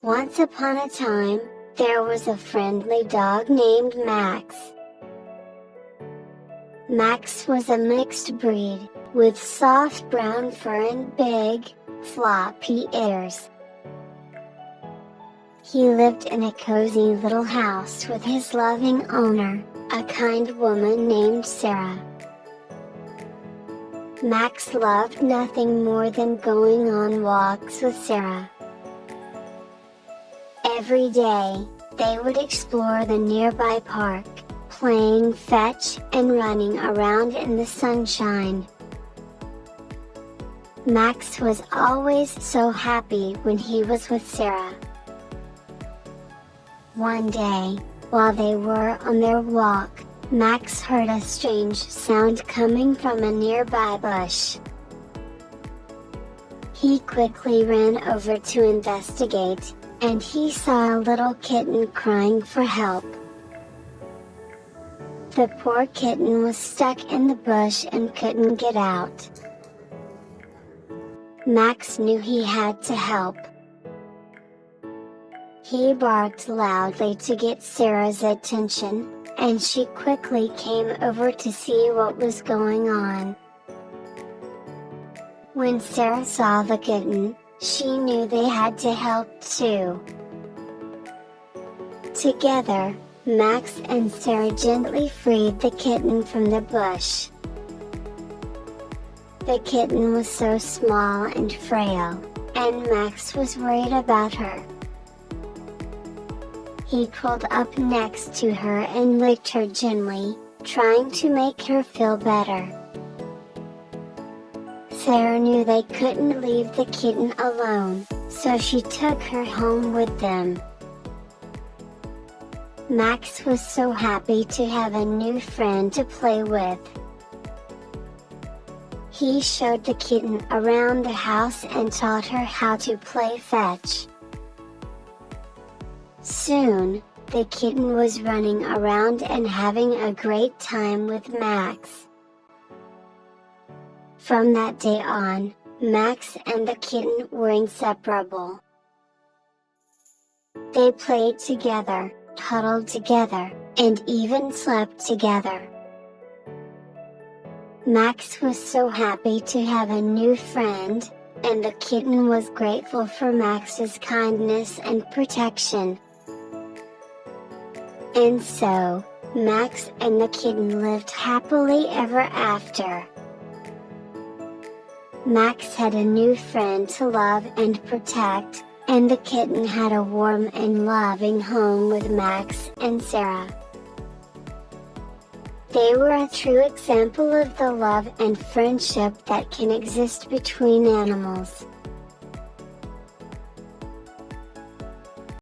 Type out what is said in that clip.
Once upon a time, there was a friendly dog named Max. Max was a mixed breed, with soft brown fur and big, floppy ears. He lived in a cozy little house with his loving owner, a kind woman named Sarah. Max loved nothing more than going on walks with Sarah. Every day, they would explore the nearby park, playing fetch and running around in the sunshine. Max was always so happy when he was with Sarah. One day, while they were on their walk, Max heard a strange sound coming from a nearby bush. He quickly ran over to investigate, and he saw a little kitten crying for help. The poor kitten was stuck in the bush and couldn't get out. Max knew he had to help. He barked loudly to get Sarah's attention, and she quickly came over to see what was going on. When Sarah saw the kitten, she knew they had to help too. Together, Max and Sarah gently freed the kitten from the bush. The kitten was so small and frail, and Max was worried about her. He crawled up next to her and licked her gently, trying to make her feel better. Sarah knew they couldn't leave the kitten alone, so she took her home with them. Max was so happy to have a new friend to play with. He showed the kitten around the house and taught her how to play fetch. Soon, the kitten was running around and having a great time with Max. From that day on, Max and the kitten were inseparable. They played together, cuddled together, and even slept together. Max was so happy to have a new friend, and the kitten was grateful for Max's kindness and protection. And so, Max and the kitten lived happily ever after. Max had a new friend to love and protect, and the kitten had a warm and loving home with Max and Sarah. They were a true example of the love and friendship that can exist between animals.